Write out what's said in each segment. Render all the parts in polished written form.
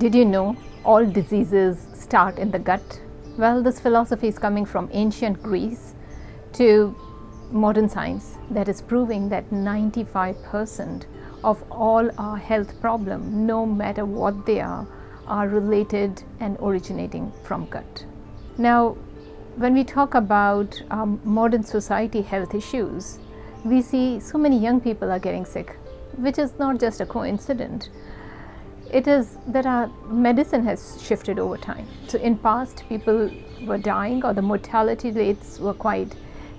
Did you know all diseases start in the gut? Well, this philosophy is coming from ancient Greece to modern science that is proving that 95% of all our health problems, no matter what they are related and originating from gut. Now, when we talk about modern society health issues, we see so many young people are getting sick, which is not just a coincidence. It is that our medicine has shifted over time. So in past, people were dying or the mortality rates were quite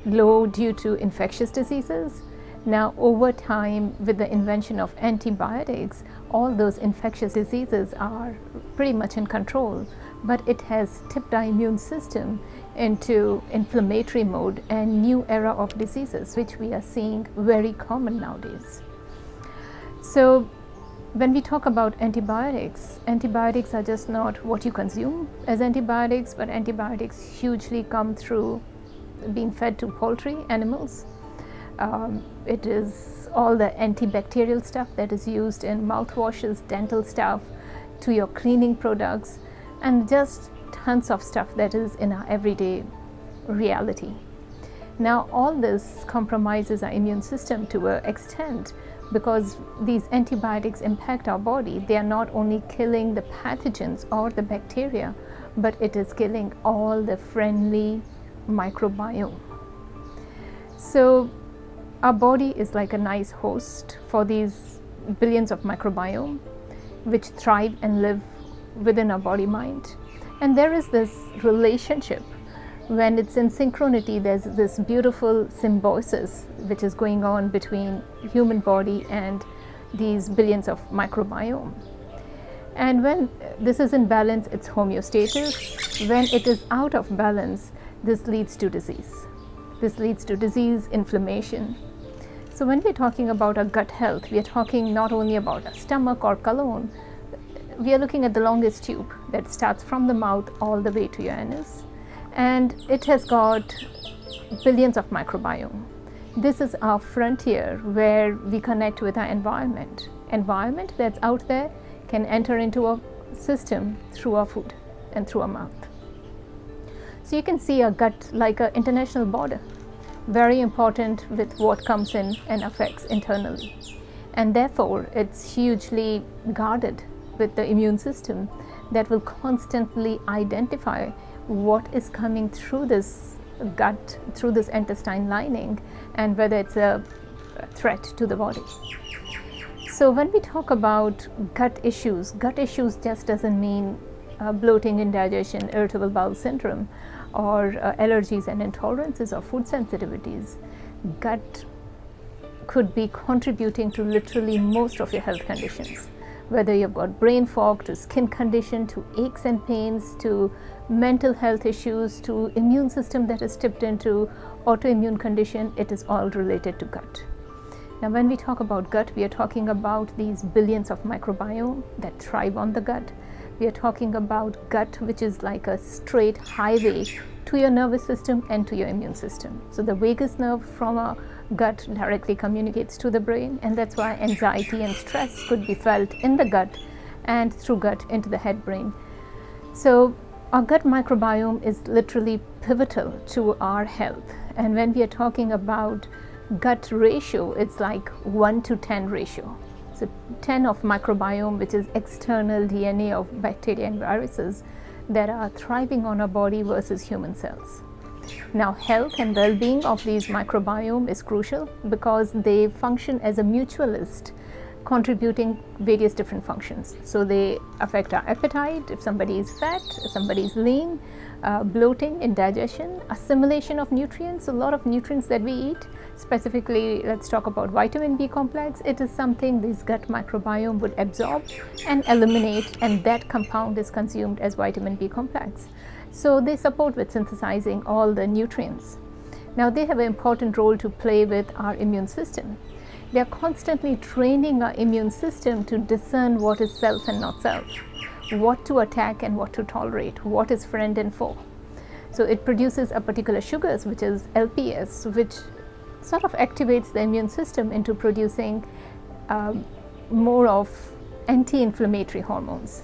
low due to infectious diseases. Now over time, with the invention of antibiotics, all those infectious diseases are pretty much in control, but it has tipped our immune system into inflammatory mode and new era of diseases, which we are seeing very common nowadays. So when we talk about antibiotics, antibiotics are just not what you consume as antibiotics, but antibiotics hugely come through being fed to poultry animals. It is all the antibacterial stuff that is used in mouthwashes, dental stuff, to your cleaning products, and just tons of stuff that is in our everyday reality. Now, all this compromises our immune system to an extent because these antibiotics impact our body. They are not only killing the pathogens or the bacteria, but it is killing all the friendly microbiome. So our body is like a nice host for these billions of microbiome which thrive and live within our body mind. And there is this relationship. When it's in synchronity, there's this beautiful symbiosis which is going on between human body and these billions of microbiome. And when this is in balance, it's homeostasis. When it is out of balance, this leads to disease. This leads to disease, inflammation. So when we're talking about our gut health, we are talking not only about our stomach or colon, we are looking at the longest tube that starts from the mouth all the way to your anus. And it has got billions of microbiome. This is our frontier where we connect with our environment. Environment that's out there can enter into our system through our food and through our mouth. So you can see our gut like an international border, very important with what comes in and affects internally. And therefore, it's hugely guarded with the immune system that will constantly identify what is coming through this gut, through this intestine lining, and whether it's a threat to the body. So when we talk about gut issues just doesn't mean bloating, indigestion, irritable bowel syndrome, or allergies and intolerances or food sensitivities. Gut could be contributing to literally most of your health conditions. Whether you've got brain fog, to skin condition, to aches and pains, to mental health issues, to immune system that is tipped into autoimmune condition, it is all related to gut. Now, when we talk about gut, we are talking about these billions of microbiome that thrive on the gut. We are talking about gut, which is like a straight highway to your nervous system and to your immune system. So the vagus nerve from our gut directly communicates to the brain, and that's why anxiety and stress could be felt in the gut and through gut into the head brain. So our gut microbiome is literally pivotal to our health. And when we are talking about gut ratio, it's like 1 to 10 ratio. So 10 of microbiome, which is external DNA of bacteria and viruses that are thriving on our body versus human cells. Now, health and well-being of these microbiome is crucial because they function as a mutualist, contributing various different functions. So they affect our appetite, if somebody is fat, if somebody is lean, bloating, indigestion, assimilation of nutrients. A lot of nutrients that we eat, specifically let's talk about vitamin B complex, it is something this gut microbiome would absorb and eliminate, and that compound is consumed as vitamin B complex. So they support with synthesizing all the nutrients. Now they have an important role to play with our immune system. They are constantly training our immune system to discern what is self and not self, what to attack and what to tolerate, what is friend and foe. So it produces a particular sugars, which is LPS, which sort of activates the immune system into producing more of anti-inflammatory hormones.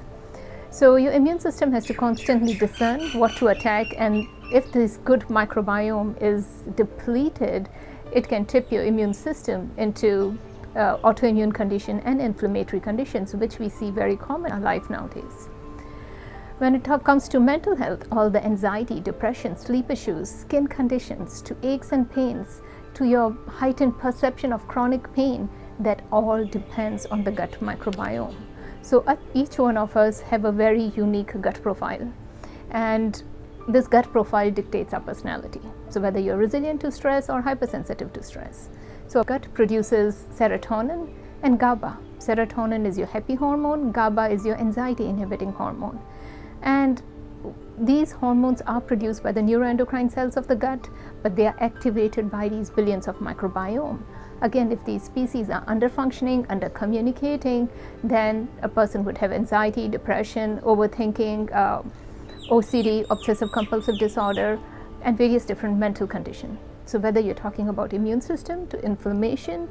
So your immune system has to constantly discern what to attack, and if this good microbiome is depleted, it can tip your immune system into autoimmune condition and inflammatory conditions, which we see very common in our life nowadays. When it comes to mental health, all the anxiety, depression, sleep issues, skin conditions, to aches and pains, to your heightened perception of chronic pain, that all depends on the gut microbiome. So each one of us have a very unique gut profile, and this gut profile dictates our personality. So whether you're resilient to stress or hypersensitive to stress. So gut produces serotonin and GABA. Serotonin is your happy hormone, GABA is your anxiety inhibiting hormone. And these hormones are produced by the neuroendocrine cells of the gut, but they are activated by these billions of microbiome. Again, if these species are under-functioning, under-communicating, then a person would have anxiety, depression, overthinking, OCD, obsessive-compulsive disorder, and various different mental conditions. So whether you're talking about immune system, to inflammation,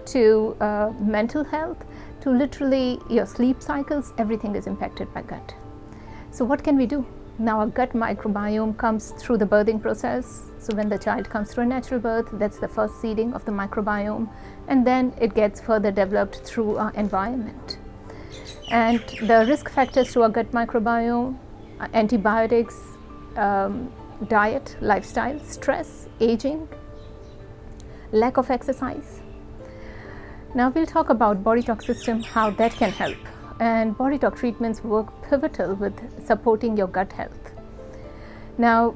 to mental health, to literally your sleep cycles, everything is impacted by gut. So what can we do? Now, our gut microbiome comes through the birthing process. So when the child comes through a natural birth, that's the first seeding of the microbiome, and then it gets further developed through our environment. And the risk factors to our gut microbiome: antibiotics, diet, lifestyle, stress, aging, lack of exercise. Now we'll talk about BodyTalk system, how that can help. And BodyTalk treatments work pivotal with supporting your gut health. Now,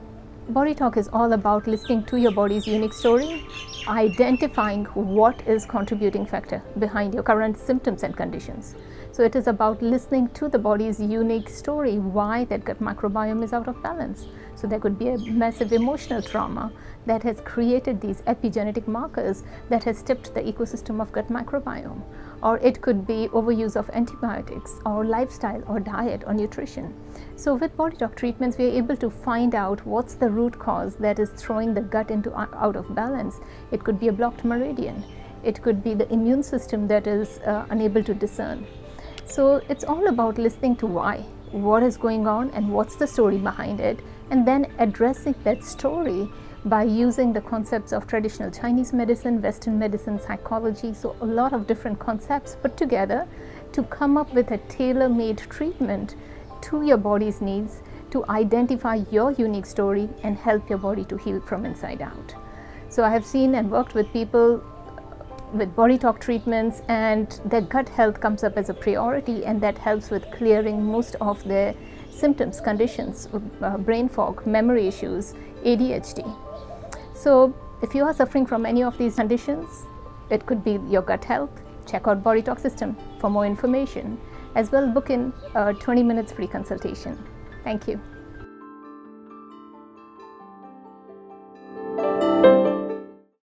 BodyTalk is all about listening to your body's unique story, identifying what is contributing factor behind your current symptoms and conditions. So it is about listening to the body's unique story, why that gut microbiome is out of balance. So there could be a massive emotional trauma that has created these epigenetic markers that has tipped the ecosystem of gut microbiome. Or it could be overuse of antibiotics, or lifestyle, or diet, or nutrition. So with BodyTalk treatments, we are able to find out what's the root cause that is throwing the gut into out of balance. It could be a blocked meridian. It could be the immune system that is unable to discern. So it's all about listening to why, what is going on, and what's the story behind it, and then addressing that story by using the concepts of traditional Chinese medicine, Western medicine, psychology. So a lot of different concepts put together to come up with a tailor-made treatment to your body's needs, to identify your unique story and help your body to heal from inside out. So I have seen and worked with people with BodyTalk treatments, and their gut health comes up as a priority, and that helps with clearing most of their symptoms, conditions, brain fog, memory issues, ADHD. So if you are suffering from any of these conditions, it could be your gut health, check out BodyTalk system for more information. As well, book in a 20 minutes free consultation. Thank you.